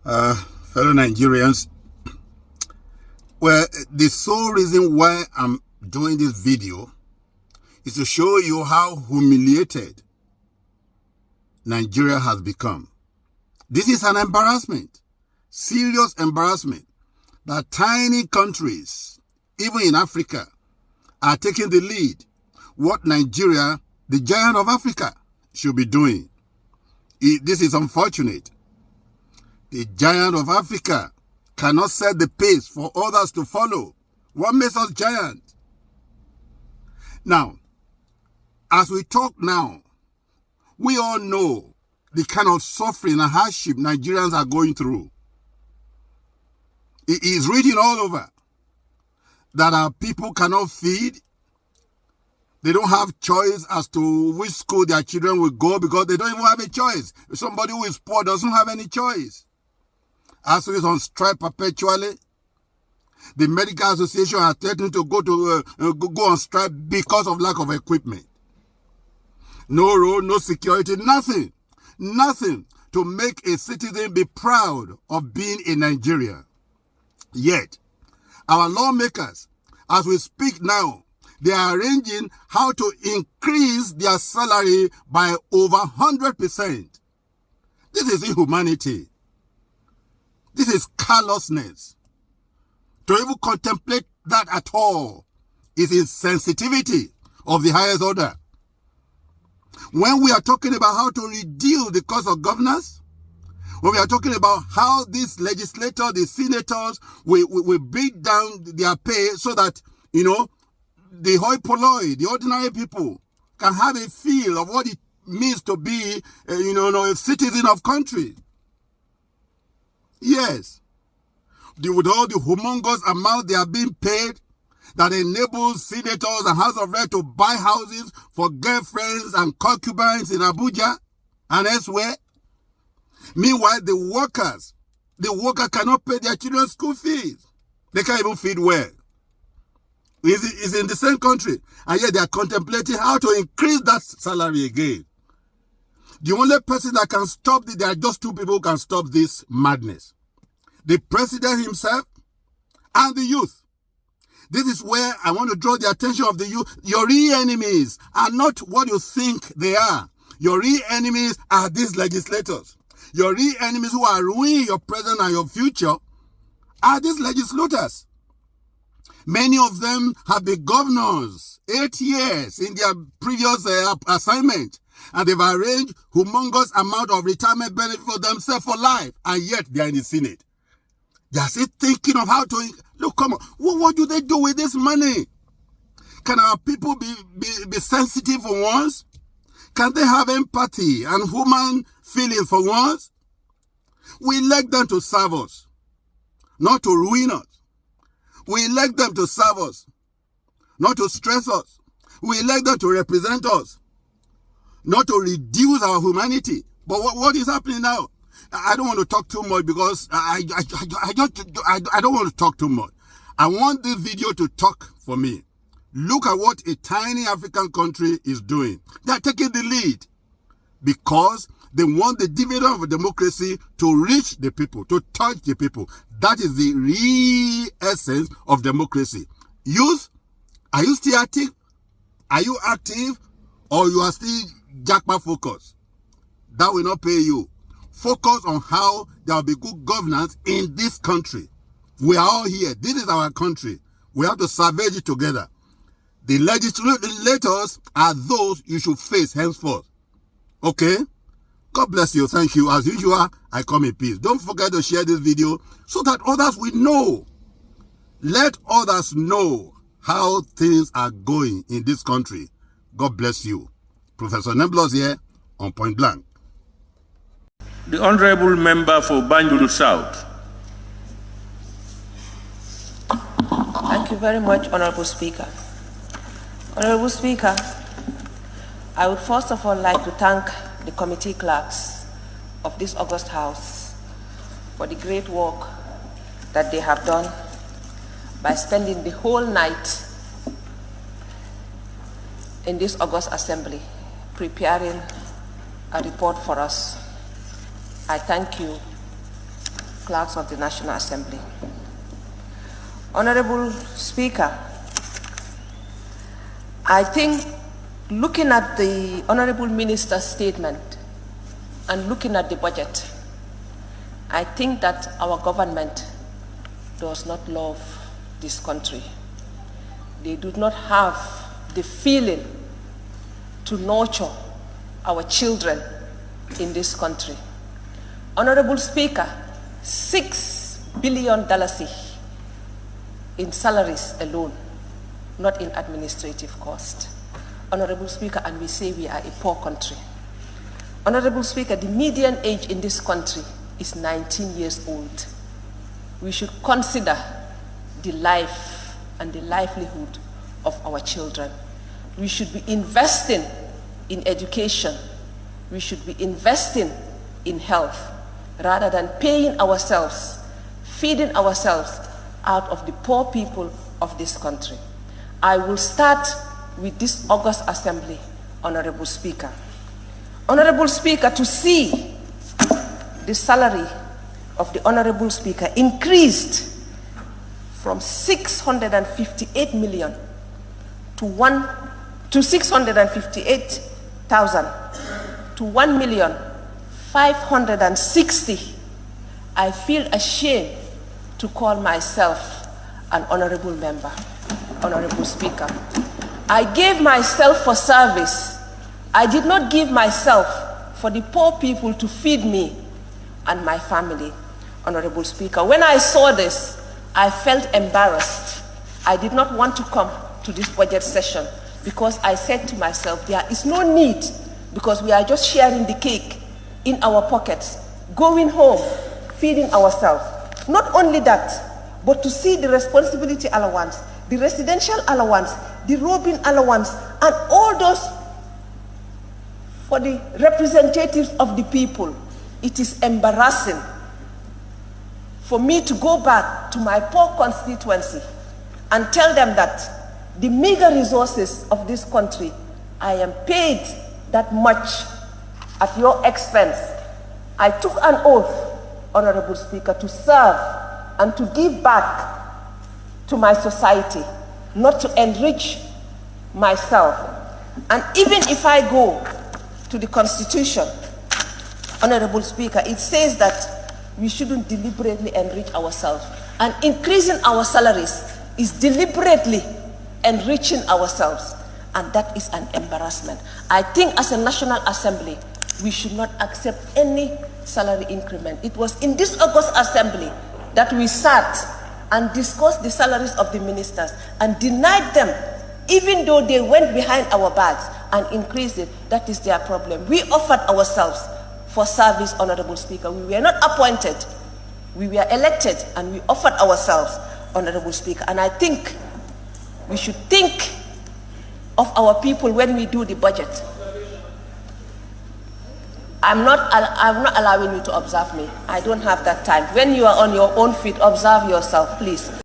Fellow Nigerians, well, the sole reason why I'm doing this video is to show you how humiliated Nigeria has become. This is an embarrassment, serious embarrassment, that tiny countries, even in Africa, are taking the lead. What Nigeria, the giant of Africa, should be doing. This is unfortunate. The giant of Africa cannot set the pace for others to follow. What makes us giant? Now, as we talk now, we all know the kind of suffering and hardship Nigerians are going through. It is written all over that our people cannot feed. They don't have choice as to which school their children will go because they don't even have a choice. Somebody who is poor doesn't have any choice. ASU is on strike perpetually. The Medical Association are threatening to go on strike because of lack of equipment. No road, no security, nothing. Nothing to make a citizen be proud of being a Nigerian. Yet, our lawmakers, as we speak now, they are arranging how to increase their salary by over 100%. This is inhumanity. This is callousness. To even contemplate that at all is insensitivity of the highest order. When we are talking about how to reduce the cost of governance, when we are talking about how these legislators, the senators, will bring down their pay so that, the hoi polloi, the ordinary people, can have a feel of what it means to be, a citizen of country. Yes. With all the humongous amount they are being paid that enables senators and House of Reps to buy houses for girlfriends and concubines in Abuja and elsewhere. Meanwhile, the worker cannot pay their children's school fees. They can't even feed well. It's in the same country, and yet they are contemplating how to increase that salary again. The only person that can stop there are just two people who can stop this madness. The president himself and the youth. This is where I want to draw the attention of the youth. Your real enemies are not what you think they are. Your real enemies are these legislators. Your real enemies who are ruining your present and your future are these legislators. Many of them have been governors 8 years in their previous assignment, and they've arranged humongous amount of retirement benefit for themselves for life, and yet they are in the Senate. They are still thinking of how to... Look, come on. What do they do with this money? Can our people be sensitive for once? Can they have empathy and human feeling for once? We elect them to serve us, not to ruin us. We elect them to serve us, not to stress us. We elect them to represent us, not to reduce our humanity. But what is happening now? I don't want to talk too much because I don't want to talk too much. I want this video to talk for me. Look at what a tiny African country is doing. They are taking the lead because they want the dividend of democracy to reach the people, to touch the people. That is the real essence of democracy. Youth, are you still active? Are you active? Or you are still jackpot focused? That will not pay you. Focus on how there will be good governance in this country. We are all here. This is our country. We have to salvage it together. The legislators are those you should face henceforth. Okay? God bless you. Thank you. As usual, I come in peace. Don't forget to share this video so that others will know. Let others know how things are going in this country. God bless you. Professor Scandallous here on Point Blank. The Honorable Member for Banjul South. Thank you very much, Honorable Speaker. Honorable Speaker, I would first of all like to thank the committee clerks of this August House for the great work that they have done by spending the whole night in this August Assembly preparing a report for us. I thank you clerks of the National Assembly. Honorable Speaker, I think looking at the Honorable Minister's statement and looking at the budget, I think that our government does not love this country. They do not have the feeling to nurture our children in this country. Honorable Speaker, $6 billion in salaries alone, not in administrative cost. Honorable Speaker, and we say we are a poor country. Honorable Speaker, the median age in this country is 19 years old. We should consider the life and the livelihood of our children. We should be investing in education. We should be investing in health rather than paying ourselves, feeding ourselves out of the poor people of this country. I will start with this August Assembly, Honorable Speaker. Honorable Speaker, to see the salary of the Honorable Speaker increased from 658 million to 658,000 to 1,560,000, I feel ashamed to call myself an honorable member. Honorable Speaker, I gave myself for service. I did not give myself for the poor people to feed me and my family. Honorable Speaker, when I saw this, I felt embarrassed. I did not want to come to this budget session because I said to myself, there is no need, because we are just sharing the cake in our pockets, going home, feeding ourselves. Not only that, but to see the responsibility allowance, the residential allowance, the roving allowance, and all those for the representatives of the people. It is embarrassing for me to go back to my poor constituency and tell them that the meager resources of this country, I am paid that much at your expense. I took an oath, Honorable Speaker, to serve and to give back to my society, not to enrich myself. And even if I go to the Constitution, Honorable Speaker, it says that we shouldn't deliberately enrich ourselves. And increasing our salaries is deliberately enriching ourselves. And that is an embarrassment. I think as a National Assembly, we should not accept any salary increment. It was in this August Assembly that we sat and discussed the salaries of the ministers and denied them, even though they went behind our backs and increased it. That is their problem. We offered ourselves for service, Honorable Speaker. We were not appointed. We were elected and we offered ourselves, Honorable Speaker. And I think we should think of our people when we do the budget. I'm not allowing you to observe me. I don't have that time. When you are on your own feet, observe yourself, please.